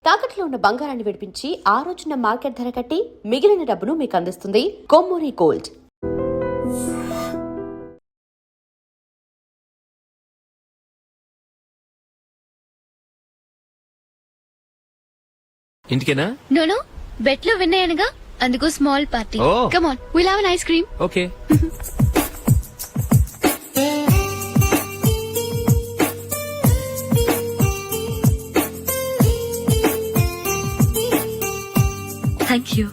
తాకట్లో ఉన్న బంగారాన్ని విడిపించి ఆ రోజున మార్కెట్ ధర కట్టి మిగిలిన డబ్బును మీకు అందిస్తుంది కొమ్మూరి గోల్డ్. ఇంటికేనా? నో బెట్ లో విన్ అయ్యానుగా, అందుకు small party. Come on, will have an ice cream. Okay. Thank you.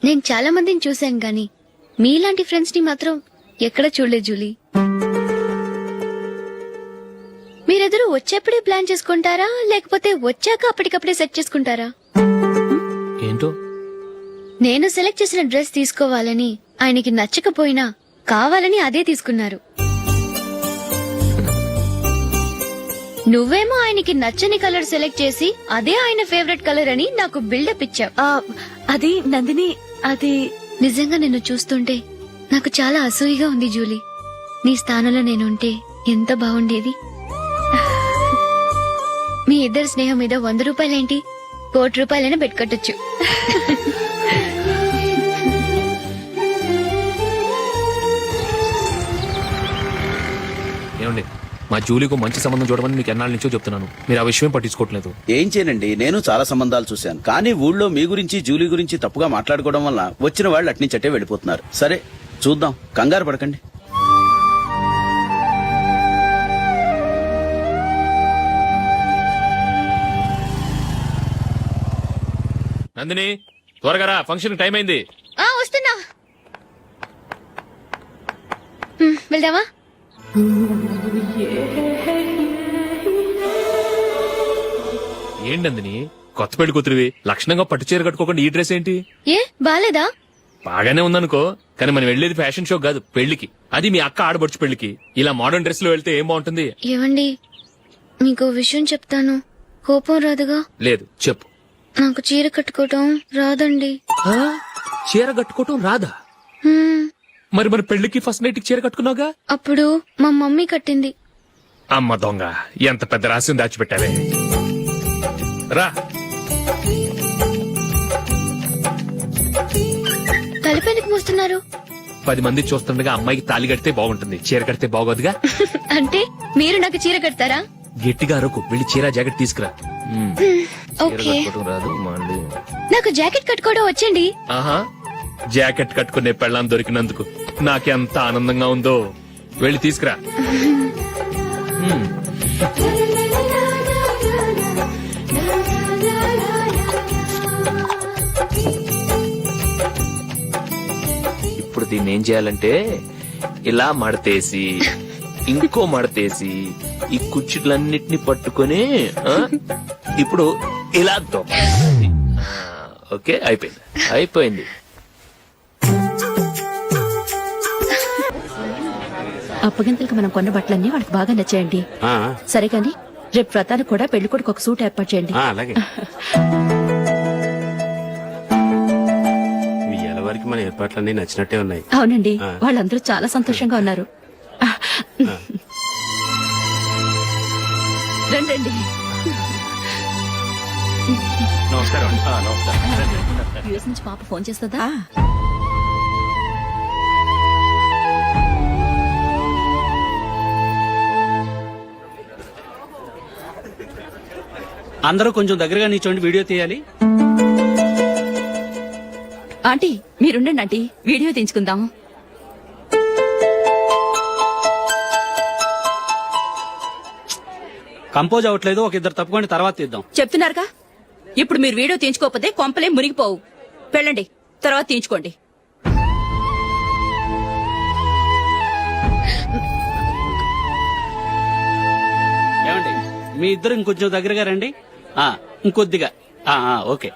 నేను చాలా మందిని చూశాను గాని మీలాంటి ఫ్రెండ్స్ ని మాత్రం ఎక్కడ చూడలేదు జూలీ. మీరెదరూ వచ్చేప్పుడే ప్లాన్ చేసుకుంటారా లేకపోతే వచ్చాక అప్పటికప్పుడే సెట్ చేసుకుంటారా? ఏంటో నేను సెలెక్ట్ చేసిన డ్రెస్ తీసుకోవాలని ఆయనకి నచ్చకపోయినా కావాలని అదే తీసుకున్నారు. నువ్వేమో ఆయనకి నచ్చని కలర్ సెలెక్ట్ చేసి అదే ఆయన ఫేవరెట్ కలర్ అని నాకు బిల్డప్ ఇచ్చావు. అది నందిని, అది నిజంగా నిన్ను చూస్తుంటే నాకు చాలా అసూయగా ఉంది జూలీ. నీ స్థానంలో నేనుంటే ఎంత బాగుండేది. మీ ఇద్దరు స్నేహం మీద 100 రూపాయలేంటి, 1 కోటి రూపాయలైనా పెట్టుకట్టొచ్చు. ఏమండి, మా జూలీకు మంచి సంబంధం చూడమని మీకు ఎన్నాళ్ళ నుంచో చెప్తున్నాను, మీరు ఆ విషయం పట్టించుకోవట్లేదు. ఏం చేయనండి, నేను చాలా సంబంధాలు చూశాను, కానీ ఊళ్ళో మీ గురించి జూలీ గురించి తప్పుగా మాట్లాడుకోవడం వల్ల వచ్చిన వాళ్ళు అట్నుంచటే వెళ్ళిపోతున్నారు. సరే చూద్దాం, కంగారు పడకండి. నందిని, త్వరగా రా, ఫంక్షన్ టైం అయింది. వస్తున్నా. వెళ్దామా? ఏంటి నందిని, కొత్త పెళ్లి కూతురివి, లక్షణంగా పట్టు చీర కట్టుకోకుండా ఈ డ్రెస్ ఏంటి? ఏ బాలేదా? బాగానే ఉందనుకో, కానీ మనం వెళ్లేది ఫ్యాషన్ షో కాదు, పెళ్లికి. అది మీ అక్క ఆడబడుచు పెళ్లికి. ఇలా మోడర్న్ డ్రెస్ లో వెళ్తే ఏం బాగుంటుంది? ఏవండి, మీకు విషయం చెప్తాను, కోపం రాదుగా? లేదు, చెప్పు. నాకు చీర కట్టుకోవటం రాదండి. చీర కట్టుకోవటం రాదా? మరి మన పెళ్లికి ఫస్ట్ నైట్ కి చీర కట్టుకున్నావుగా? అప్పుడు మా మమ్మీ కట్టింది. అమ్మ దొంగ, ఎంత పెద్ద రహస్యం దాచిపెట్టావే. రా. తలపెందుకు మోస్తున్నారు? 10 మంది చూస్తుండగా అమ్మాయికి తాళి కడితే బాగుంటుంది, చీర కడితే బాగోదుగా. అంటే మీరు నాకు చీర కడతారా? గట్టిగా అరకు, వెళ్ళి చీర జాకెట్ తీసుకురా. ఓకే. రాదు మళ్ళీ. నాకు జాకెట్ కట్టుకోవడం వచ్చండి. ఆహా, జాకెట్ కట్టుకునే పెళ్ళాం దొరికినందుకు నాకెంత ఆనందంగా ఉందో. వెళ్ళి తీసుకురా. ఇప్పుడు దీన్ని ఏం చేయాలంటే ఇలా మడతేసి ఇంకో మడతేసి ఈ కుర్చీలన్నిటిని పట్టుకొని ఇప్పుడు ఇలా దొక్కాలి. ఓకే, అయిపోయింది. అప్పగింతలకు మనం కొన్న బట్టలన్నీ వాళ్ళకి బాగా నచ్చాయండి. సరే కానీ రేపు వ్రతానికి కూడా పెళ్లి కొడుకు ఒక సూట్ ఏర్పాటు చేయండి. వారికి మన ఏర్పాట్లన్నీ నచ్చినట్టే ఉన్నాయి. అవునండి, వాళ్ళందరూ చాలా సంతోషంగా ఉన్నారు. రండి. నమస్కారం. యూఎస్ నుంచి పాప ఫోన్ చేస్తుందా? అందరూ కొంచెం దగ్గరగా నిల్చోండి, వీడియో తీయాలి. ఆంటీ మీరుండండి ఆంటీ, వీడియో తీయించుకుందాం. కంపోజ్ అవ్వట్లేదు, ఒక ఇద్దరు తప్పుకొని తర్వాత తీద్దాం. చెప్తున్నారుగా, ఇప్పుడు మీరు వీడియో తీయించుకోకపోతే కొంపలే మునిగిపోవు. వెళ్ళండి, తర్వాత తీయించుకోండి. ఏమండి, మీ ఇద్దరు ఇంకొంచెం దగ్గరగా రండి. ఇంకొద్దిగా. ఓకే.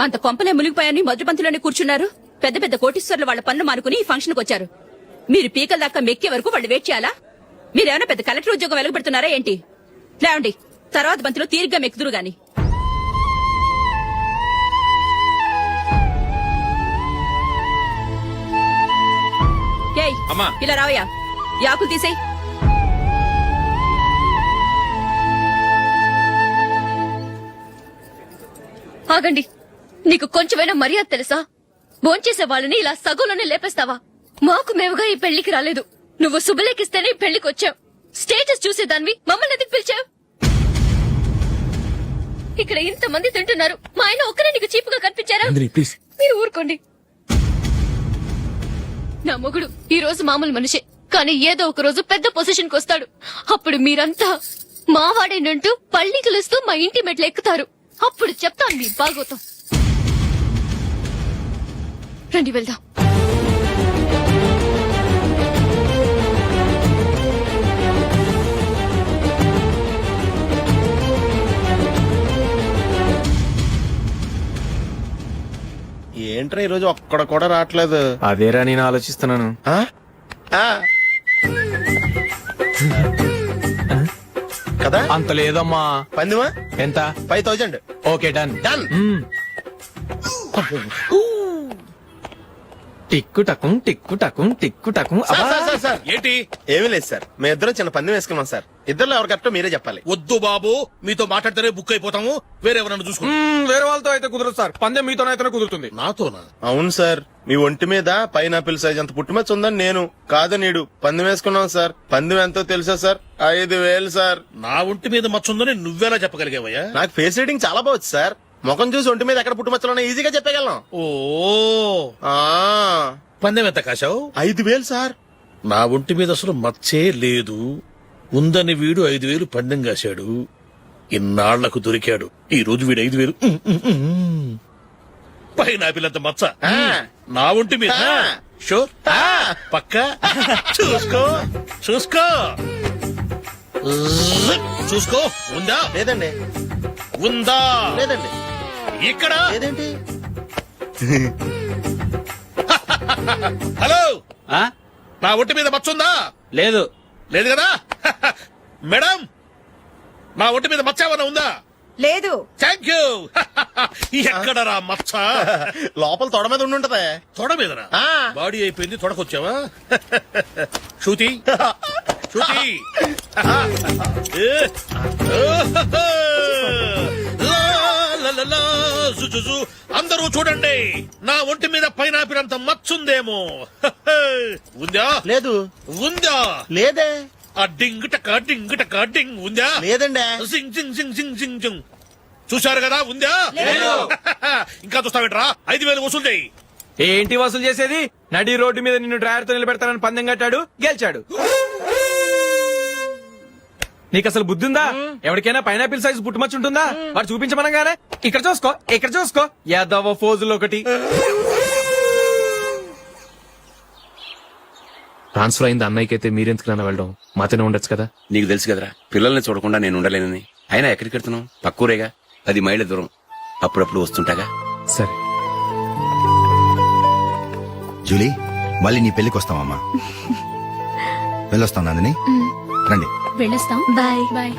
అంత కొంపలే మునిగిపోయాని మధుపంతిలోనే కూర్చున్నారు. పెద్ద పెద్ద కోటీశ్వర్లు వాళ్ళ పన్ను మానుకుని ఈ ఫంక్షన్ కు వచ్చారు. మీరు పీకల దాకా మెక్కే వరకు వాళ్ళు వెయిట్ చేయాలా? మీరేమైనా పెద్ద కలెక్టర్ ఉద్యోగం వెలగబెడుతున్నారా ఏంటి? లేవండి, తర్వాత బంతిలో తీరిగ్గా మెక్కుదురు గాని. ఏయ్, అమ్మా. ఇలా రావయ్యా, యాకులు తీసేయ్. ఆగండి, నీకు కొంచెమైనా మర్యాద తెలుసా? భోంచేసే వాళ్ళని ఇలా సగంలోనే లేపేస్తావా? మాకు మేముగా ఈ పెళ్లికి రాలేదు. నువ్వు శుభలేఖిస్తేనే ఈ పెళ్లికి వచ్చావు. స్టేటస్ చూసేదానివి మమ్మల్ని ఎందుకు పిలిచావు? ఇక్కడ ఇంతమంది తింటున్నారు, మా ఆయన ఒక్కరే నీకు చీపుగా కనిపించారా? ప్లీజ్. మీరు ఊరుకోండి. నా మొగుడు ఈ రోజు మామూలు మనిషే, కానీ ఏదో ఒక రోజు పెద్ద పొజిషన్ కు వస్తాడు. అప్పుడు మీరంతా మావాడేనంటూ పళ్ళి కలుస్తూ మా ఇంటి మెట్లు ఎక్కుతారు. అప్పుడు చెప్తాను మీ బాగోతాం. రండి వెళ్దాం. ఏంట్రా ఈరోజు ఒక్కడ కూడా రావట్లేదు. అదేరా నేను ఆలోచిస్తున్నాను. ఆ? ఆ. కదా అంత లేదమ్మా. పందిమా ఎంత? 5000. Okay done. డన్. టిక్కు టకుం టిక్కు టకుం టిక్కు టకుం. Sir, sir, sir, sir. ఏంటి? ఏమీ లేదు సార్, మేము ఇద్దరం చిన్న పందెం వేసుకున్నాం సార్. ఇద్దరు ఎవరు కరెక్టో మీరే చెప్పాలి. వద్దు బాబు, మీతో మాట్లాడితేనే బుక్ అయిపోతాము. వేరెవరన్నా చూసుకోండి. వేరే వాళ్ళతో అయితే కుదరదు సార్, పందెం మీతోనైతేనే కుదురుతుంది. నాతోనా? అవును సార్, మీ ఒంటి మీద పైనాపిల్ సైజ్ అంత పుట్టుమచ్చ ఉందని నేను కాదు నీడు పందెం వేసుకున్నాం సార్. పందెం ఎంతో తెలుసా సార్? 5000 సార్. నా ఒంటి మీద మచ్చుందని నువ్వెలా చెప్పగలిగావయ్యా? నాకు ఫేస్ రీడింగ్ చాలా బాగుంది సార్. ముఖం చూసి ఒంటి మీద ఎక్కడ పుట్టుమచ్చలో ఈజీగా చెప్పగలను. ఓ, ఆ పందెం ఎంత కాశావు? 5000 సార్. నా ఒంటి మీద అసలు మచ్చే లేదు. ఉందని వీడు 5000 పందెం కాశాడు. ఇన్నాళ్లకు దొరికాడు. ఈ రోజు వీడు 5000. పైనాపిలంత మచ్చ ఆ. నా ఒంటి మీద. ఆ. షూర్? పక్క చూసుకో, చూసుకో, చూసుకో. ఉందా? లేదండి. ఉందా? లేదండి. ఇక్కడ లేదేంటి? హలో, నా ఒంటి మీద మచ్చుందా? లేదు. లేదు కదా? మేడం, నా ఒంటి మీద మచ్చ ఏమన్నా ఉందా? లేదు. Thank you. ఎక్కడరా మచ్చ? లోపల తొడ మీద ఉండుంటదే. తొడ మీదనా? ఆ. బాడీ అయిపోయింది, తొడకొచ్చావా? శృతి, శృతి. ఏ. లా, లా, లా, లా, జు, జు, జు. అందరూ చూడండి, నా ఒంటి మీద పైనాపిల్ అంత మచ్చుందేమో. ఉందా? లేదు. ఉందా? లేదే. ఆ డింగ్ టక డింగ్ టక డింగ్ ఉందా? లేదండి. జింగ్ జింగ్ జింగ్ జింగ్ జింగ్ జింగ్. చూశారు కదా? ఉందా? ఇంకా చూస్తావేంట్రా? 5000 వసూలు చేయి. ఏంటి వసూలు చేసేది? నడి రోడ్డు మీద నిన్ను డ్రైవర్ తో నిలబెడతానని పందెం కట్టాడు, గెలిచాడు. నీకు అసలు బుద్ధి ఉందా? ఎవరికైనా పైనాపిల్ సైజ్ పుట్టుమచ్చు ఉంటుందా? వాడు చూపించమనగానే ఇక్కడ చూసుకో, ఇక్కడ చూసుకో, యాదవ ఫోజులు ఒకటి. ట్రాన్స్ఫర్ అయింది అన్నయ్యకి అయితే మీరెందుకు నాన్న వెళ్ళడం? మాతోనే ఉండొచ్చు కదా. నీకు తెలుసు కదరా, పిల్లల్ని చూడకుండా నేను ఉండలేనని. అయినా ఎక్కడికి వెళ్తున్నావు? పక్కూరేగా, 10 మైళ్ళ దూరం. అప్పుడప్పుడు వస్తుంటాగా. సరే. జూలీ, మళ్ళీ నీ పెళ్లికి వస్తామమ్మా. వెళ్ళొస్తాం నందిని, రండి. వెళ్ళొస్తాం. Bye bye.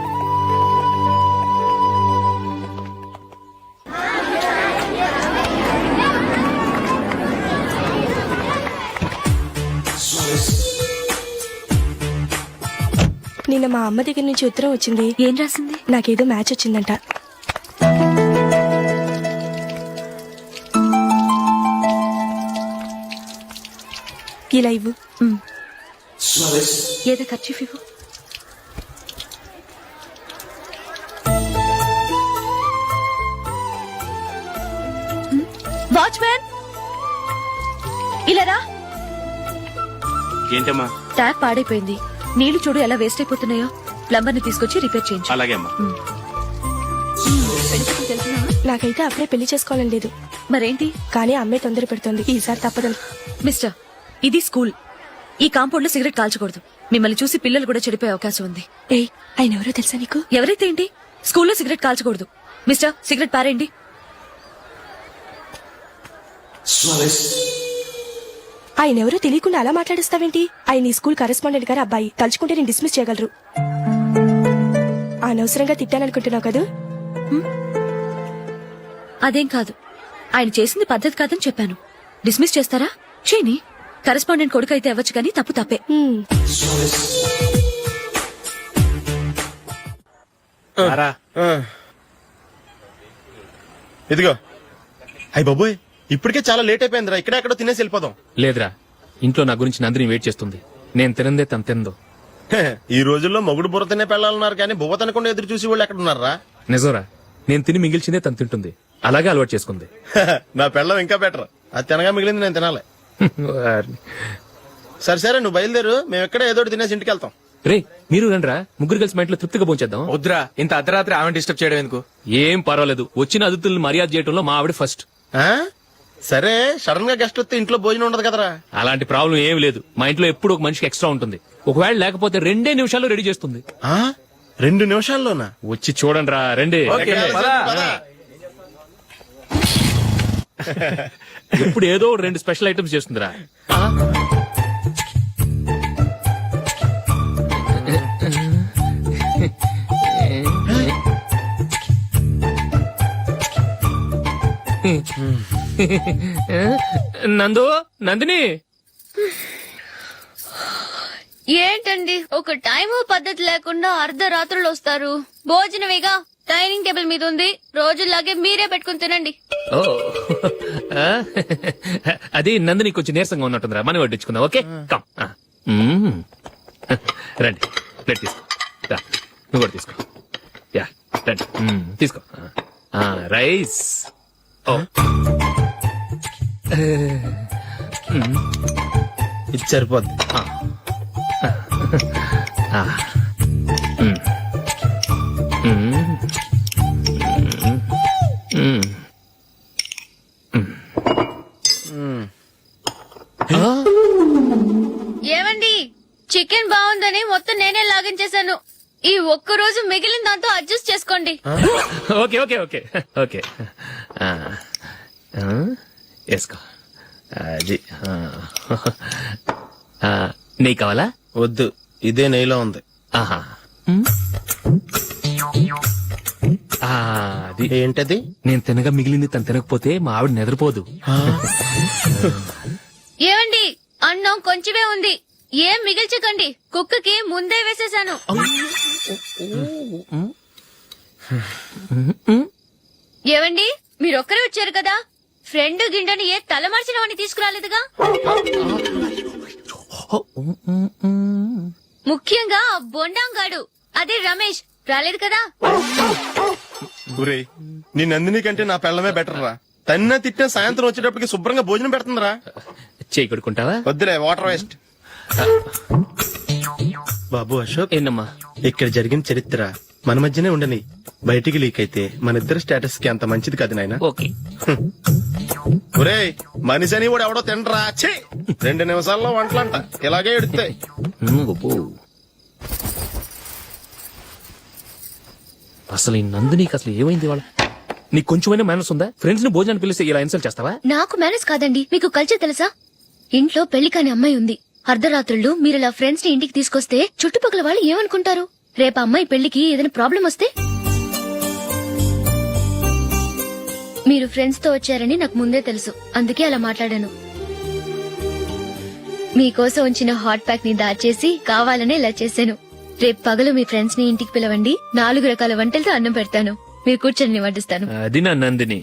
నిన్న మా అమ్మ దగ్గర నుంచి ఉత్తరం వచ్చింది. ఏం రాసింది? నాకేదో మ్యాచ్ వచ్చిందంట. ఇలా ఇవ్వు. ఏదో ఖర్చు ఇవ్వు. వాచ్మ్యాన్, ఇలా రా. ఏంటమ్మా? ట్యాప్ పాడైపోయింది. నీళ్లు చూడు ఎలా వేస్ట్ అయిపోతున్నాయో. ప్లంబర్ ని తీసుకొచ్చి రిపేర్ చేయించు. అలాగే అమ్మా. నాకైతే అప్పుడే పెళ్లి చేసుకోవాలని లేదు. మరేంటి? కానీ అమ్మే తొందర పెడుతోంది. ఈసారి తప్పదని. మిస్టర్, ఇది స్కూల్. ఈ కాంపౌండ్ లో సిగరెట్ కాల్చకూడదు. మిమ్మల్ని చూసి పిల్లలు కూడా చెడిపోయే అవకాశం ఉంది. ఏయ్, ఆయన ఎవరో తెలుసా నీకు? ఎవరైతే ఏంటి, స్కూల్లో సిగరెట్ కాల్చకూడదు. మిస్టర్, సిగరెట్ పారేయండి. ఆయన ఎవరో తెలియకుండా అలా మాట్లాడిస్తావేంటి? ఆయన ఈ స్కూల్ కరెస్పాండెంట్ గారు అబ్బాయి. తలుచుకుంటే నేను డిస్మిస్ చేయగలరు. అనవసరంగా తిట్టాననుకుంటున్నావు కదా? అదేం కాదు, ఆయన చేసింది పద్ధతి కాదని చెప్పాను. డిస్మిస్ చేస్తారా? చేయని. కరెస్పాండెంట్ కొడుకు అయితే అవ్వచ్చు కానీ తప్పు తప్పే. రారా. ఇదిగో. అయ్య బాబోయ్, ఇప్పటికే చాలా లేట్ అయిపోయిందిరా. ఇక్కడే ఎక్కడో తినేసి వెళ్ళిపోదాం. లేదురా, ఇంట్లో నా గురించి నందిని వెయిట్ చేస్తుంది. నేను తినందే తను తిందో. హే, ఈ రోజుల్లో మొగుడు బుర్ర తినే పెళ్ళాలన్నారు కానీ బువ్వ తినకుండా ఎదురు చూసి వాళ్ళు ఎక్కడ ఉన్నారా? నిజంరా, నేను తిని మిగిల్చిందే తను తింటుంది. అలాగే అలవాటు చేసుకుంది. నా పెళ్ళం ఇంకా బెటర్. అది తినగా మిగిలింది నేను తినాలి. సరే సరే, నువ్వు బయలుదేరు. మేము ఎక్కడ ఏదో ఒకటి తినేసి ఇంటికి వెళ్తాం. రే, మీరు రండ్రా, ముగ్గురు కలిసి మా ఇంట్లో తృప్తిగా పోంచేద్దాం. వద్దురా, ఇంత అర్ధరాత్రి ఆమె డిస్టర్బ్ చేయడం ఎందుకు? ఏం పర్వాలేదు, వచ్చిన అతిథులను మర్యాద చేయడంలో మా ఆవిడ ఫస్ట్. ఆ? సరే, సడన్ గా గెస్ట్ వస్తే ఇంట్లో భోజనం ఉండదు కదరా? అలాంటి ప్రాబ్లం ఏమి లేదు. మా ఇంట్లో ఎప్పుడు ఒక మనిషికి ఎక్స్ట్రా ఉంటుంది. ఒకవేళ లేకపోతే 2 నిమిషాల్లో రెడీ చేస్తుంది. ఆ? 2 నిమిషాల్లోనా? వచ్చి చూడండి రా, రండి. ఓకే, పద. ఎప్పుడు ఏదో 2 స్పెషల్ ఐటమ్స్ చేస్తుందిరా. నందు, నందిని. ఏంటండి ఒక టైము పద్ధతి లేకుండా అర్ధరాత్రులు వస్తారు? భోజనమేగా డైనింగ్ టేబుల్ మీద ఉంది. రోజుల్లాగే మీరే పెట్టుకుని తినండి. ఓ, అది నందిని కొంచెం నీరసంగా ఉన్నట్టుందిరా. మనం వడ్డించుకుందాం. Okay, come. రండి, ప్లేట్ తీసుకో. రా, నువ్వు కూడా తీసుకో. యా, రండి, తీసుకో. రైస్. ఓ, ఇది సరిపోద్ది. ఏమండి, చికెన్ బాగుందని మొత్తం నేనే లాగించేశాను. ఈ ఒక్క రోజు మిగిలిన దాంతో అడ్జస్ట్ చేసుకోండి. Okay okay okay okay. వేసుకో. అది నెయ్యి కావాలా? వద్దు, ఇదే నెయ్యిలో ఉంది. ఆహా. అది ఏంటది? నేను తినగా మిగిలింది తను తినకపోతే మా ఆవిడ నిద్రపోదు. ఏమండి, అన్నం కొంచెమే ఉంది. ఏం మిగిల్చకండి. కుక్కకి ముందే వేసేశాను. ఏవండి, మీరొక్కరే వచ్చారు కదా, ఫ్రెండ్ గిండని ఏ తలమార్చిన వాడిని తీసుకురాలేదుగా? ముఖ్యంగా ఆ బొండాంగాడు, అదే రమేష్, రాలేదు కదా? గురే, నీ నందిని కంటే నా పెళ్ళమే బెటర్ రా. తన్న తిట్టిన సాయంత్రం వచ్చేటప్పటికి శుభ్రంగా భోజనం పెడుతుందిరా. చేయి కొడుకుంటావా? వద్దులే, వాటర్ వేస్ట్. బాబు అశోక్, ఏంటమ్మా? ఇక్కడ జరిగిన చరిత్ర మన మధ్యనే ఉండని. బయటికి లీక్ అయితే మన ఇద్దరు స్టేటస్ కి అంత మంచిది కాదు నాయన. ఓకే. ఒరేయ్, మనిషి అని కూడా ఎవడో తినరా. 2 నిమిషాల్లో వంటలంట ఇలాగే ఎడుతాయి. అసలు ఈ నందినికి అసలు ఏమైంది? వాళ్ళ నీకు కొంచెమైనా మేనస్ ఉందా? ఫ్రెండ్స్ ని భోజనాన్ని పిలిస్తే ఇలా ఇన్సల్ట్ చేస్తావా? నాకు మేనేజ్ కాదండి, మీకు కల్చర్ తెలుసా? ఇంట్లో పెళ్లి కాని అమ్మాయి ఉంది. అర్ధరాత్రుళ్ళు మీరిలా ఫ్రెండ్స్ ని ఇంటికి తీసుకొస్తే చుట్టుపక్కల వాళ్ళు ఏమనుకుంటారు? రేపు అమ్మాయి పెళ్లికి ఏదైనా ప్రాబ్లం వస్తే? మీరు ఫ్రెండ్స్ తో వచ్చారని నాకు ముందే తెలుసు, అందుకే అలా మాట్లాడాను. మీకోసం ఉంచిన హాట్ ప్యాక్ ని దాచేసి కావాలనే ఇలా చేశాను. రేపు పగలు మీ ఫ్రెండ్స్ ని ఇంటికి పిలవండి. 4 రకాల వంటలతో అన్నం పెడతాను. మీరు కూర్చొని వడ్డిస్తాను. అది నా Nandini.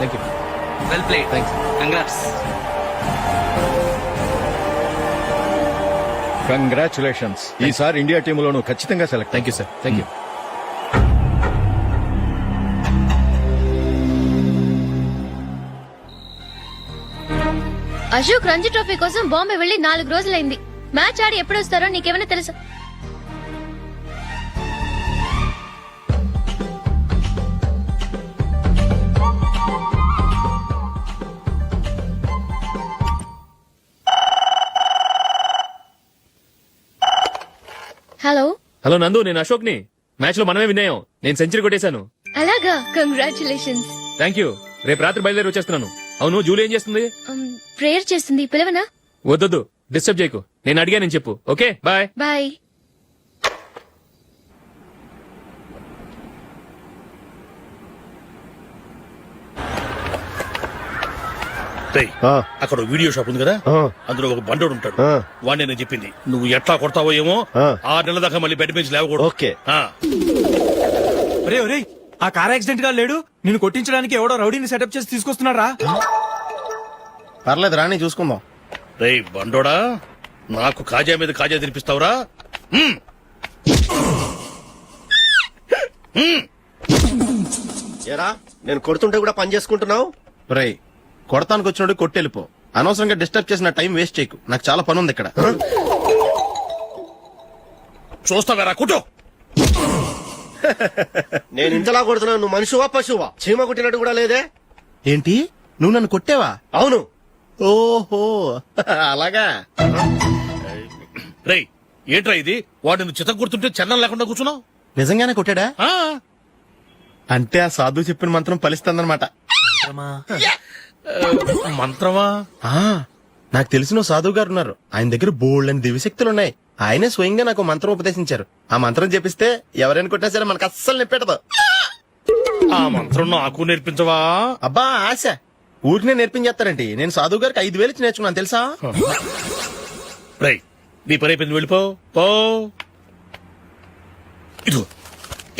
Thank you well played. Thanks congrats. Congratulations. ఈసారి ఇండియా టీంలో నువ్వు ఖచ్చితంగా select. Thank you sir thank you. Ashok Ranji trophy కోసం బాంబే వెళ్లి 4 రోజులైంది. మ్యాచ్ ఆడి ఎప్పుడు వస్తారో నీకేమైనా తెలుసా? హలో హలో నందు, నేను అశోక్ని. మ్యాచ్ లో మనమే విన్నాయం. నేను సెంచరీ కొట్టేశాను. అలాగా, కంగ్రాచులేషన్స్. Thank you. రేపు రాత్రి బయలుదేరి వచ్చేస్తున్నాను. అవును, జూలీ ఏం చేస్తుంది? ప్రేయర్ చేస్తుంది, పిలవనా? వద్దొద్దు, డిస్టర్బ్ చేయకు. నేను అడిగానని చెప్పు. Okay, bye. బాయ్. అక్కడ వీడియో షాప్ ఉంది కదా, అందులో ఒక బండోడు ఉంటాడు. వాడిని నేను చెప్పింది నువ్వు ఎట్లా కొడతావో ఏమో. 6 నెలల దాకా మళ్ళీ బెడ్ మీద లేవకూడదు. ఓకే. ఒరే ఒరే, ఆ కార్ యాక్సిడెంట్ గా లేడు, నిన్ను కొట్టించడానికి ఎవడో రౌడీని సెటప్ చేసి తీసుకొస్తున్నారా? పర్లేదు రాని చూసుకుందాం. రే బండోడా, నాకు కాజా మీద కాజా తినిపిస్తావురా? ఏరా, నేను కొడుతుంటే కూడా పని చేసుకుంటున్నావు? రేయ్, కొడతానికి వచ్చినోడు కొట్టెళ్ళిపో. అనవసరంగా డిస్టర్బ్ చేసిన టైం వేస్ట్ చేయకు. నాకు చాలా పని ఉంది ఇక్కడ. చూస్తావేరా కుటో. నేను ఇంతలా కొడుతున్నాను, నువ్వు మనిషివా పశువా? చీమ కుట్టినట్టు కూడా లేదే. ఏంటి, నువ్వు నన్ను కొట్టేవా? అవును. ఓహో అలాగా. రేయ్ ఏంట్రా ఇది? వాడు నువ్వు చిత్త కొడుతుంటే చన్నం లేకుండా కూర్చున్నావు. నిజంగానే కొట్టాడా? అంటే ఆ సాధువు చెప్పిన మంత్రం ఫలిస్తుందన్నమాట. మంత్రమా? నాకు తెలిసిన సాధువు గారు ఉన్నారు. ఆయన దగ్గర బోల్డ్ అని దివ్యశక్తులు ఉన్నాయి. ఆయనే స్వయంగా నాకు మంత్రం ఉపదేశించారు. ఆ మంత్రం చెప్పిస్తే ఎవరైనా కొట్టినా సరే మనకు అస్సలు నిప్పెట్టదు. ఆ మంత్రం నాకు నేర్పించవా? అబ్బా ఆశ, ఊరినే నేర్పించేస్తారండి. నేను సాధువు గారికి 5,000 ఇచ్చి నేర్చుకున్నాను తెలుసా? రేయ్ నీ పని అయిపోయింది, వెళ్ళిపో. పో. ఇదిగో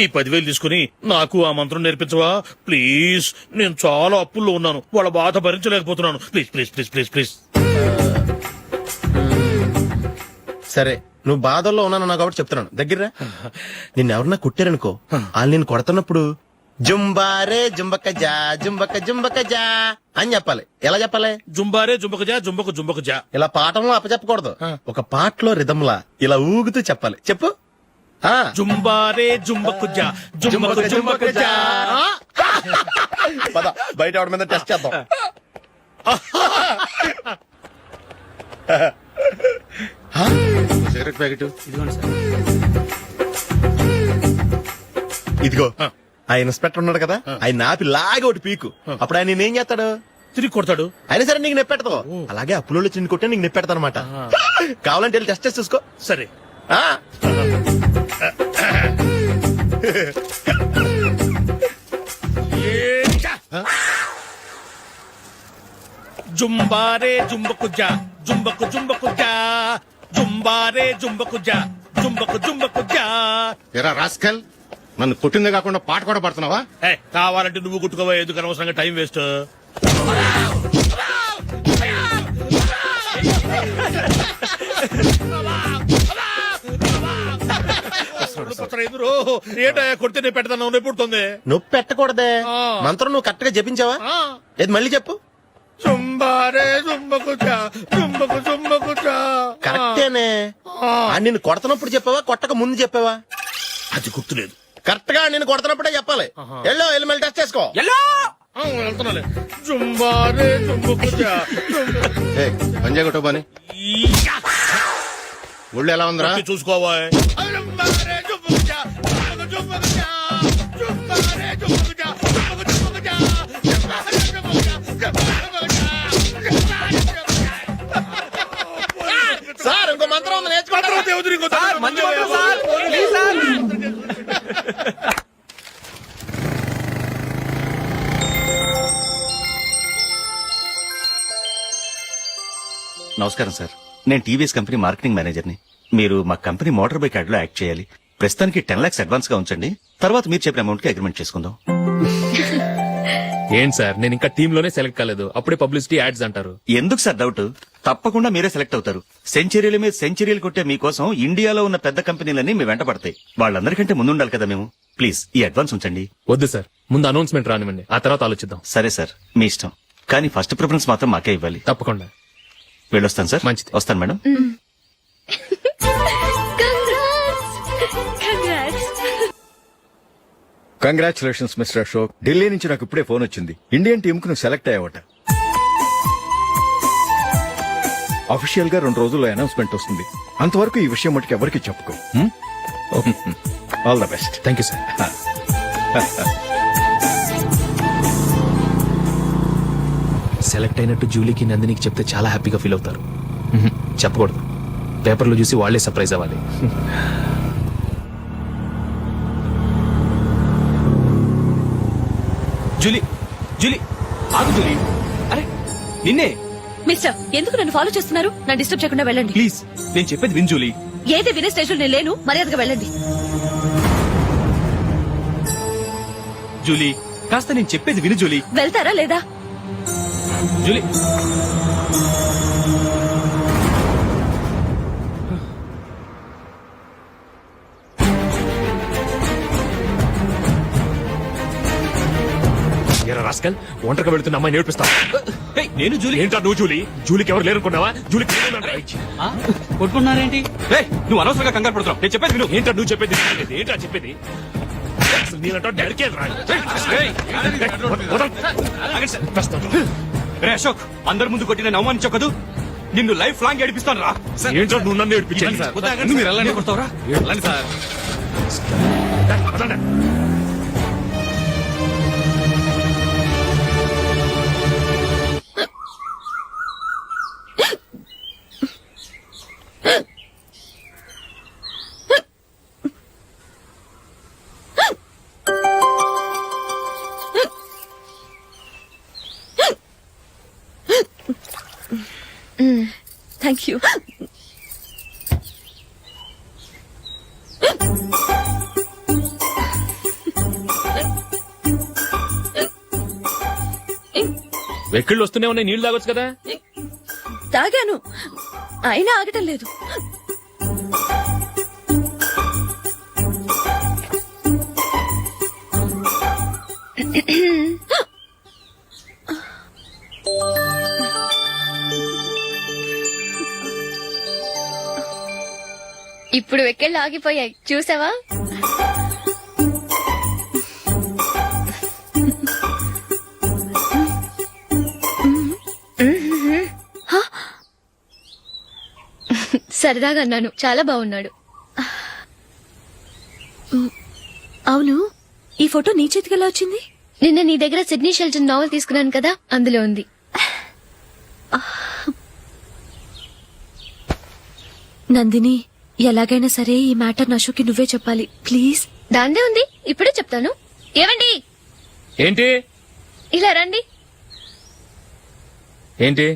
ఈ 10,000 తీసుకుని నాకు ఆ మంత్రం నేర్పించవా ప్లీజ్? నేను చాలా అప్పుల్లో ఉన్నాను, వాళ్ళ బాధ భరించలేకపోతున్నాను. Please please please please please. సరే, నువ్వు బాధల్లో ఉన్నాను నాకు కాబట్టి చెప్తున్నాను. దగ్గర నిన్ను ఎవరన్నా కొట్టారనుకో, వాళ్ళు నేను కొడుతున్నప్పుడు జుంబారే జుంబక జా జుంబక జుంబక జా అని చెప్పాలి. ఎలా చెప్పాలి? జుంబారే జుంబక జా జుంబకు జుంబకు జా. ఇలా పాఠంలో అప్పచెప్పకూడదు. ఒక పాటలో రిధంలా ఇలా ఊగుతూ చెప్పాలి. చెప్పు. జుంబారే జుంబకు జా జుంబకు జుంబకు జా. పద బయట ఎవరి మీద టెస్ట్ చేద్దాం. సిగరెట్ ప్యాకెట్ ఇదిగో. ఆ ఇన్స్పెక్టర్ ఉన్నాడు కదా, ఆయన ఆపి లాగే ఒకటి పీకు. అప్పుడు ఆయన నేనేం చేస్తాడు? తిరిగి కొడతాడు. అయినా సరే నీకు నెప్పెడతావు. అలాగే అప్పులో చిన్న కొట్టే నీకు నెప్పెడతా అనమాట. కావాలంటే వెళ్ళి టెస్ట్ చేసి చూసుకో. సరే. జుంబారే జుంబకు జా జుంబకు జుంబకు జా జుంబారే జుంబకు జా జుంబకు జుంబకు జా. ఎరా రాస్కల్, నన్ను కొట్టిందే కాకుండా పాట కూడా పడుతున్నావా? కావాలంటే నువ్వు కుట్టుకోవా, ఎందుకు అనవసరంగా టైం వేస్ట్. ఏంటో కొడితే నేను పెడతాను, నొప్పి పుడుతుంది. నొప్పి పెట్టకూడదే. మంత్రం నువ్వు కరెక్ట్ గా జపించావా? ఏది మళ్ళీ చెప్పు. జుంబారే జుంబకు జా జుంబకు జుంబకు జా. కరెక్టేనే. నిన్ను కొడుతున్నప్పుడు చెప్పావా, కొట్టక ముందు చెప్పావా? అది గుర్తులేదు. కరెక్ట్ గా నేను కొడుతున్నప్పుడే చెప్పాలి. వెళ్ళి మళ్ళీ టెస్ట్ చేసుకో. వెళ్తున్నాలే. జుంబారే జుంబకు జా పంజా కొట్టు బాని. ఒళ్ళు ఎలా ఉందిరా చూసుకోవా. సార్ ఇంకో మంత్రం ఉంది, నేర్చుకుంటారా? మంచి మంత్రం సార్, ప్లీజ్ సార్. నమస్కారం సార్, నేను టీవీఎస్ కంపెనీ మార్కెటింగ్ మేనేజర్ని. మీరు మా కంపెనీ మోటార్ బైక్ యాడ్ లో యాక్ట్ చేయాలి. ప్రస్తుతానికి 10 lakhs అడ్వాన్స్ గా ఉంచండి, తర్వాత మీరు చెప్పిన అమౌంట్ కి అగ్రిమెంట్ చేసుకుందాం. ఏంటి సార్ నేను ఇంకా టీమ్ లోనే సెలెక్ట్ కాలేదు, అప్పుడే పబ్లిసిటీ యాడ్స్ అంటారు. ఎందుకు సార్ డౌట్? తప్పకుండా మీరే సెలెక్ట్ అవుతారు. సెంచరీల మీద సెంచరీలు కొట్టే మీకోసం ఇండియాలో ఉన్న పెద్ద కంపెనీలన్నీ మీ వెంట పడతాయి. వాళ్ళందరికంటే ముందుండాలి కదా మేము. ప్లీజ్ ఈ అడ్వాన్స్ ఉంచండి. వద్దు సార్, ముందు అనౌన్స్మెంట్ రానివ్వండి, ఆ తర్వాత ఆలోచిద్దాం. సరే సార్, మీ ఇష్టం. కానీ ఫస్ట్ ప్రిఫరెన్స్ మాత్రం మాకే ఇవ్వాలి. తప్పకుండా. వెళ్ళొస్తాను సార్. మంచిది. వస్తాను madam. Congratulations mister Ashok. Delhi నుంచి నాకు ఇప్పుడే ఫోన్ వచ్చింది. ఇండియన్ టీమ్ కు నువ్వు సెలెక్ట్ అయ్యావట. అఫీషియల్ గా 2 రోజుల్లో అనౌన్స్మెంట్ వస్తుంది. అంతవరకు ఈ విషయం మటుకు ఎవరికి చెప్పుకో. All the best. Thank you sir. Select అయినట్టు జూలీకి నందినికి చెప్తే చాలా హ్యాపీగా ఫీల్ అవుతారు. చెప్పకూడదు, పేపర్లో చూసి వాళ్లే సర్ప్రైజ్ అవ్వాలి. జూలీ, జూలీ, ఆగు జూలీ. అరే నిన్నే. మిస్టర్, ఎందుకు నన్ను ఫాలో చేస్తున్నారు? నా డిస్టర్బ్ చేయకుండా వెళ్ళండి ప్లీజ్, నేను చెప్పేది విన్ జూలీ. ఏది వినే స్టేజ్ లో నేను లేను. మర్యాదగా వెళ్ళండి. జూలీ కాస్త నేను చెప్పేది విను జూలీ. వెళ్తారా లేదా? జూలీ, రాస్కల్, ఒంటరిగా వెళుతున్న అమ్మాయి నేర్పిస్తా. ఏయ్, నేను జూలీ. ఏంటా నువ్వు జూలీ? జూలీకి ఎవరు లేరనుకున్నావా? జూలీకి కొట్టుకున్నారేంటి? నువ్వు అనవసరంగా కంగారు పడుతున్నావు. నేను చెప్పేది విను. ఏంటా నువ్వు చెప్పేది? ఏంటా చెప్పేది? అసలు నేనంటా డాడీకే రాదు. రే అశోక్, అందరి ముందు కొట్టి నేను అవమానించావు కదూ. నిన్ను లైఫ్ లాంగ్ ఏడిపిస్తాను రా. ఏంటో నువ్వు నన్ను ఏడిపించాలి. మీరు వెళ్ళండి. కొడతావురా? వెళ్ళండి సార్. Thank you. వెక్కిళ్ళు వస్తూనే ఉన్నాయి, నీళ్లు తాగొచ్చు కదా. తాగాను, అయినా ఆగటం లేదు. ఇప్పుడు వెక్కెళ్ళు ఆగిపోయాయి, చూసావా? సరదాగా అన్నాను, చాలా బాగున్నాడు. అవును, ఈ ఫోటో నీ చేతికి ఎలా వచ్చింది? నిన్న నీ దగ్గర సిడ్నీ షెల్టన్ నావెల్ తీసుకున్నాను కదా, అందులో ఉంది. నందిని, ఎలాగైనా సరే ఈ మ్యాటర్ అశోక్కి నువ్వే చెప్పాలి ప్లీజ్. దాందే ఉంది, ఇప్పుడే చెప్తాను. ఏవండి, ఏంటి ఇలా రండి. ఏంటి?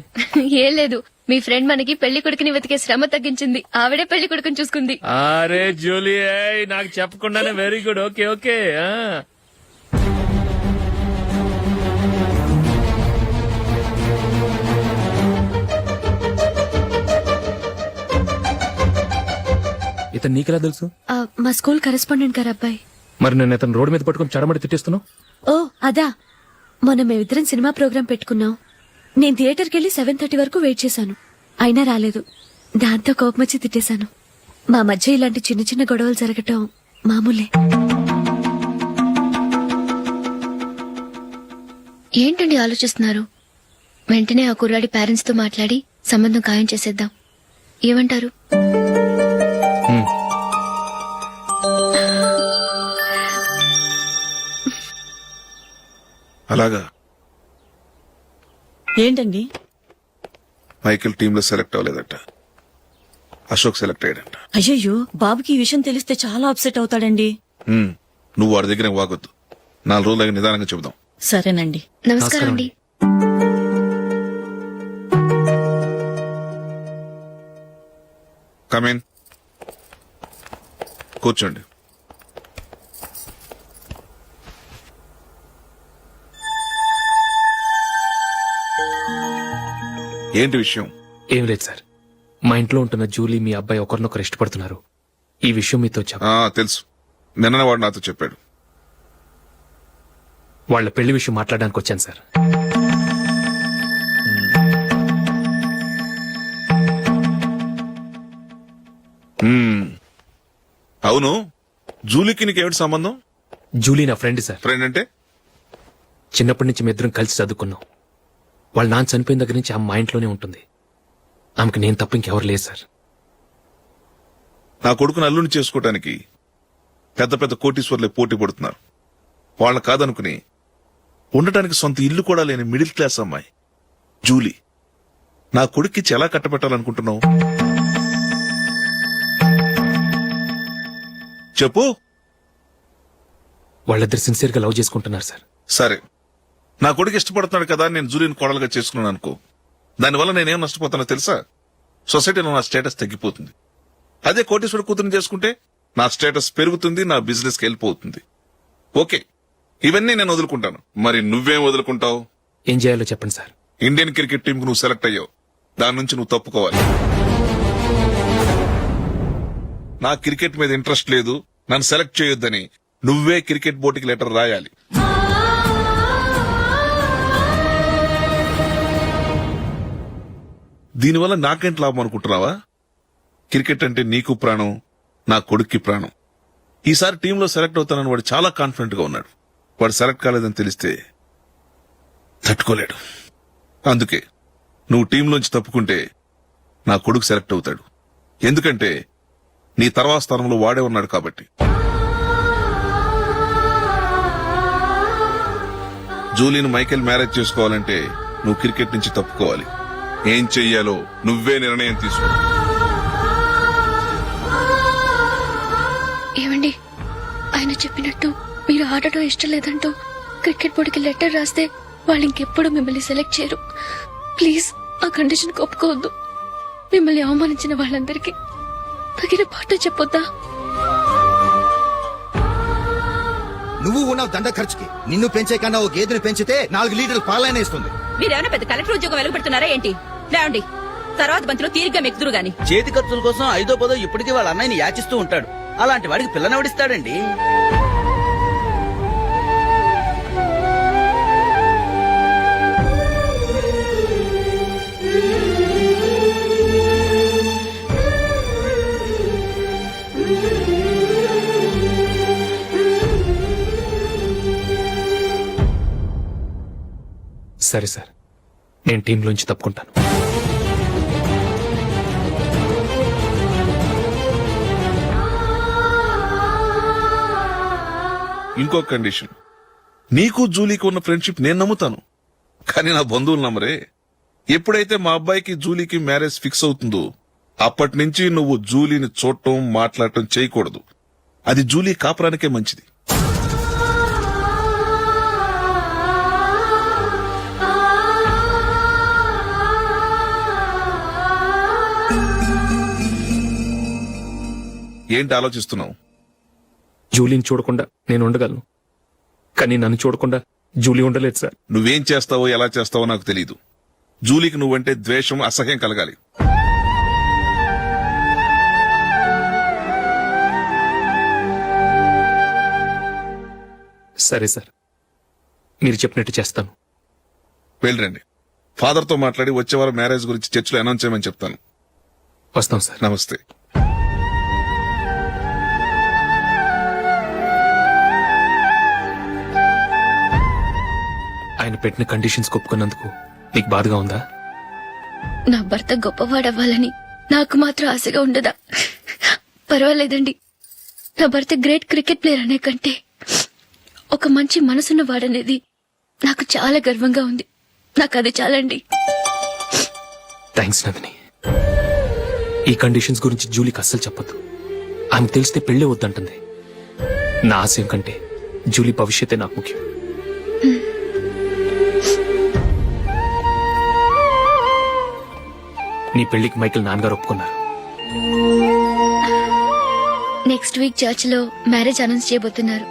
ఏం లేదు, మీ ఫ్రెండ్ మనకి పెళ్లి కొడుకుని వెతికే శ్రమ తగ్గించింది. ఆవిడే పెళ్లి కొడుకుని చూసుకుంది. అరే జూలీ, నాకు చెప్పకుండానే వెరీ గుడ్. Okay okay. ఇతను నీకెలా తెలుసు? మా స్కూల్ కరెస్పాండెంట్ గారు అబ్బాయి. మరి నేను ఇతను రోడ్డు మీద పట్టుకుని చడమడి తిట్టేస్తున్నావు. ఓ అదా, మొన్న మేమిద్దరం సినిమా ప్రోగ్రాం పెట్టుకున్నాం. నేను థియేటర్కి వెళ్లి 7:30 వరకు వెయిట్ చేశాను, అయినా రాలేదు. దాంతో కోపమొచ్చి తిట్టేశాను. మా మధ్య ఇలాంటి చిన్న చిన్న గొడవలు జరగటం మామూలే. ఏంటండి ఆలోచిస్తున్నారు? వెంటనే ఆ కుర్రాడి పేరెంట్స్ తో మాట్లాడి సంబంధం ఖాయం చేసేద్దాం. ఏమంటారు? అలాగా ఏంటండి? మైకిల్ టీమ్ లో సెలెక్ట్ అవ్వలేదట, అశోక్ సెలెక్ట్ అయ్యాడంట. అయ్యయ్యో, బాబుకి ఈ విషయం తెలిస్తే చాలా అప్సెట్ అవుతాడండి. నువ్వు వాడి దగ్గర వాగొద్దు, 4 రోజులు నిదానంగా చెబుదాం. సరేనండి. నమస్కారం అండి. కమేన్, కూర్చోండి. ఏంటి విషయం? ఏం లేదు సార్, మా ఇంట్లో ఉంటున్న జూలీ మీ అబ్బాయి ఒకరినొకరు ఇష్టపడుతున్నారు. ఈ విషయం మీతో తెలుసు, నిన్న వాడు నాతో చెప్పాడు. వాళ్ళ పెళ్లి విషయం మాట్లాడడానికి వచ్చాను సార్. అవును, జూలీకి నీకేమిటి సంబంధం? జూలీ నా ఫ్రెండ్ సార్. ఫ్రెండ్ అంటే? చిన్నప్పటి నుంచి మీ ఇద్దరం కలిసి చదువుకున్నాం. వాళ్ళ నాన్న చనిపోయిన దగ్గర నుంచి ఆమె మా ఇంట్లోనే ఉంటుంది. ఆమెకు నేను తప్ప ఇంకెవరు లేదు సార్. నా కొడుకును అల్లుని చేసుకోవటానికి పెద్ద పెద్ద కోటీశ్వర్లే పోటీ పడుతున్నారు. వాళ్ళని కాదనుకుని ఉండటానికి సొంత ఇల్లు కూడా లేని మిడిల్ క్లాస్ అమ్మాయి జూలీ నా కొడుక్కిచ్చి ఎలా కట్టబెట్టాలనుకుంటున్నావు? చెప్పు. వాళ్ళిద్దరు సిన్సియర్ గా లవ్ చేసుకుంటున్నారు సార్. సరే, నా కొడుకు ఇష్టపడుతున్నాడు కదా నేను జూలీని కోడలుగా చేసుకున్నాను అనుకో. దానివల్ల నేనేం నష్టపోతానో తెలుసా? సొసైటీలో నా స్టేటస్ తగ్గిపోతుంది. అదే కోటీశ్వరుడు కూతురుని చేసుకుంటే నా స్టేటస్ పెరుగుతుంది, నా బిజినెస్ కి వెళ్ళిపోతుంది. ఓకే, ఇవన్నీ నేను వదులుకుంటాను. మరి నువ్వేం వదులుకుంటావు? ఏం చేయాలో చెప్పండి సార్. ఇండియన్ క్రికెట్ టీం కు నువ్వు సెలెక్ట్ అయ్యావు, దాని నుంచి నువ్వు తప్పుకోవాలి. నా క్రికెట్ మీద ఇంట్రెస్ట్ లేదు, నన్ను సెలెక్ట్ చేయొద్దని నువ్వే క్రికెట్ బోర్డుకి లెటర్ రాయాలి. దీనివల్ల నాకేంటి లాభం అనుకుంటున్నావా? క్రికెట్ అంటే నీకు ప్రాణం, నా కొడుక్కి ప్రాణం. ఈసారి టీంలో సెలెక్ట్ అవుతానని వాడు చాలా కాన్ఫిడెంట్ గా ఉన్నాడు. వాడు సెలెక్ట్ కాలేదని తెలిస్తే తట్టుకోలేడు. అందుకే నువ్వు టీంలోంచి తప్పుకుంటే నా కొడుకు సెలెక్ట్ అవుతాడు. ఎందుకంటే నీ తర్వాత స్థానంలో వాడే ఉన్నాడు కాబట్టి. జూలీని మైకేల్ మ్యారేజ్ చేసుకోవాలంటే నువ్వు క్రికెట్ నుంచి తప్పుకోవాలి. ఏం చెయ్యాలో నువ్వే నిర్ణయం తీసుకో. ఏమండి, ఆయన చెప్పినట్టు మీరు ఆడటం ఇష్టం లేదంటూ క్రికెట్ బోర్డుకి లెటర్ రాస్తే వాళ్ళు ఇంకెప్పుడు మిమ్మల్ని సెలెక్ట్ చేయరు. ప్లీజ్ ఆ కండిషన్ ఒప్పుకోవద్దు. మిమ్మల్ని అవమానించిన వాళ్ళందరికీ తగిన పాట చెప్పొద్దా? నువ్వు ఉన్నావు దండ ఖర్చుకి. నిన్ను పెంచే కన్నా ఓ గేదెను పెంచితే 4 లీటర్లు పాలైనా ఇస్తుంది. మీరేమైనా పెద్ద కలెక్టర్ ఉద్యోగం వెలుగుపెడుతున్నారా ఏంటి? లేవండి, తర్వాత బంతిలో తీరిగ్గా మెక్కుదురు గాని. చేతి ఖర్చుల కోసం 5ో 10ో ఇప్పటికీ వాళ్ళ అన్నయ్యని యాచిస్తూ ఉంటాడు. అలాంటి వాడికి పిల్లనెవడిస్తాడండి? సరే సార్, నేను టీంలోంచి తప్పుకుంటాను. ఇంకో కండిషన్, నీకు జూలీకి ఉన్న ఫ్రెండ్షిప్ నేను నమ్ముతాను, కానీ నా బంధువులు నమ్మరే. ఎప్పుడైతే మా అబ్బాయికి జూలీకి మ్యారేజ్ ఫిక్స్ అవుతుందో అప్పటి నుంచి నువ్వు జూలీని చూడటం మాట్లాడటం చేయకూడదు. అది జూలీ కాపురానికే మంచిది. ఏంటి ఆలోచిస్తున్నావు? జూలీని చూడకుండా నేను ఉండగలను, కానీ నన్ను చూడకుండా జూలీ ఉండలేదు సార్. నువ్వేం చేస్తావో ఎలా చేస్తావో నాకు తెలీదు. జూలీకి నువ్వంటే ద్వేషం, అసహ్యం కలగాలి. సరే సార్, మీరు చెప్పినట్టు చేస్తాను. వెళ్ళండి, ఫాదర్తో మాట్లాడి వచ్చే వారం మ్యారేజ్ గురించి చర్చిలో అనౌన్స్ చేయమని చెప్తాను. వస్తాం సార్. నమస్తే. ఆయన పెట్టిన కండిషన్స్ ఒప్పుకున్నందుకు నీకు బాధగా ఉందా? నా భర్త గొప్పవాడవ్వాలని నాకు మాత్రం ఆశగా ఉండదా? పర్వాలేదండి, నా భర్త గ్రేట్ క్రికెట్ ప్లేయర్ అనే కంటే ఒక మంచి మనసున్న వాడనేది నాకు చాలా గర్వంగా ఉంది. నాకు అది చాలండి. థ్యాంక్స్ నందిని. ఈ కండిషన్స్ గురించి జూలీకి అస్సలు చెప్పొద్దు. ఆమె తెలిస్తే పెళ్లి వద్దంటుంది. నా ఆశయం కంటే జూలీ భవిష్యత్తే నాకు ముఖ్యం. నీ పెళ్లికి మైకేల్ నాన్నగారు ఒప్పుకున్నారు. నెక్స్ట్ వీక్ చర్చ్ లో మ్యారేజ్ అనౌన్స్ చేయబోతున్నారు.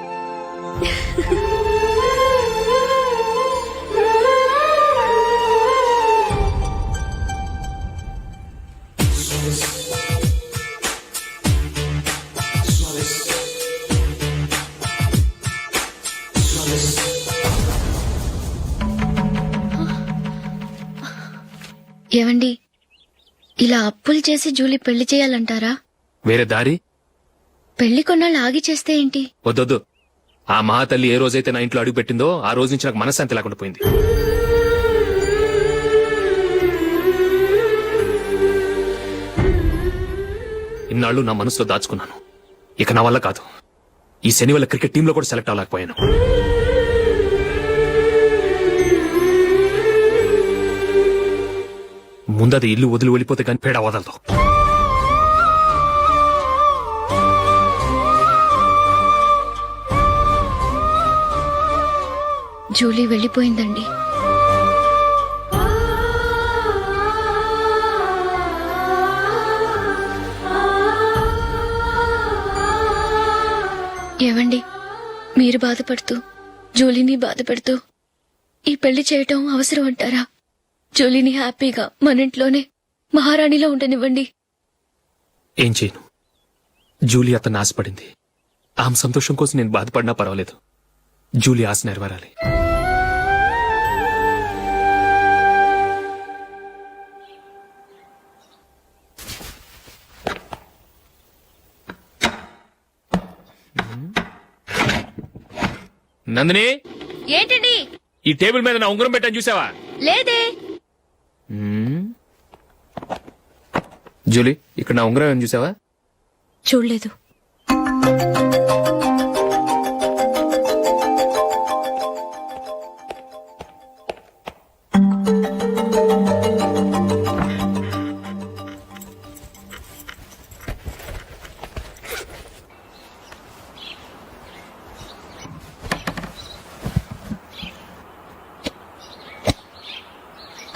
ఏవండి ఇలా అప్పులు చేసి జూలీ పెళ్లి చేయాలంటారా? వేరే దారి పెళ్లి కొన్నాళ్ళు ఆగి చేస్తే ఏంటి? వద్దొద్దు. ఆ మహాతల్లి ఏ రోజైతే నా ఇంట్లో అడుగు పెట్టిందో ఆ రోజు నుంచి నాకు మనశ్శాంతి లేకుండా పోయింది. ఇన్నాళ్ళు నా మనసులో దాచుకున్నాను. ఇక నా వల్ల కాదు. ఈ శని వల్ల క్రికెట్ టీంలో కూడా సెలెక్ట్ అవ్వలేకపోయాను. ముందది ఇల్లు వదిలి వెళ్ళిపోతే కానీ పేడ వదలదు. జూలీ వెళ్ళిపోయిందండి. ఏవండి మీరు బాధపడుతూ జూలీని బాధపెడుతూ ఈ పెళ్లి చేయటం అవసరం అంటారా? జూలీని హ్యాపీగా మన ఇంట్లోనే మహారాణిలో ఉండనివ్వండి. ఏం చేయను? జూలీ అతన్ని ఆశపడింది. ఆమె సంతోషం కోసం నేను బాధపడినా పర్వాలేదు. జూలీ ఆశ నెరవేరాలి. నందిని, ఏంటండి? ఈ టేబుల్ మీద నా ఉంగరం పెట్టని చూసావా? లేదే. జూలీ, ఇక్కడ నా ఉంగరం ఏమని చూసావా? చూడలేదు.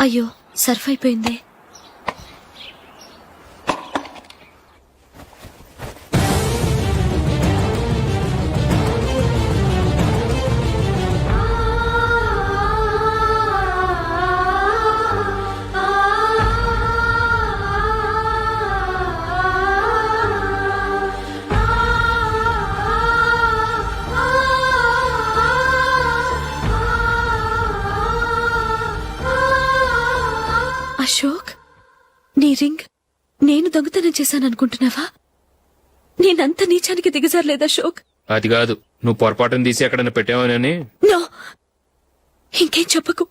అయ్యో, సర్ఫ్ అయిపోయింది. అశోక్, నీ రింగ్ నేను దొంగతనం చేశాననుకుంటున్నావా? నేనంత నీచానికి దిగజారలేదు అశోక్. అది కాదు, నువ్వు పొరపాటును తీసి ఎక్కడైనా పెట్టావని. నో, ఇంకేం చెప్పకు.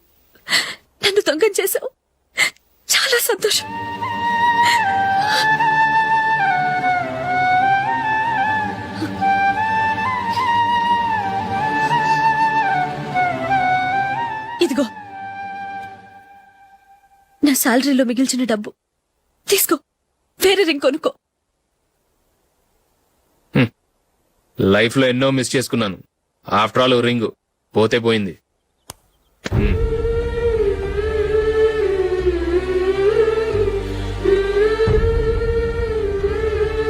నన్ను దొంగం చేశావు. చాలా సంతోషం. ఇదిగో నా శాలరీలో మిగిల్చిన డబ్బు తీసుకో. వేరే రింగ్ కొనుక్కో. లైఫ్ లో ఎన్నో మిస్ చేసుకున్నాను. ఆఫ్టర్ ఆల్ రింగ్ పోతే పోయింది.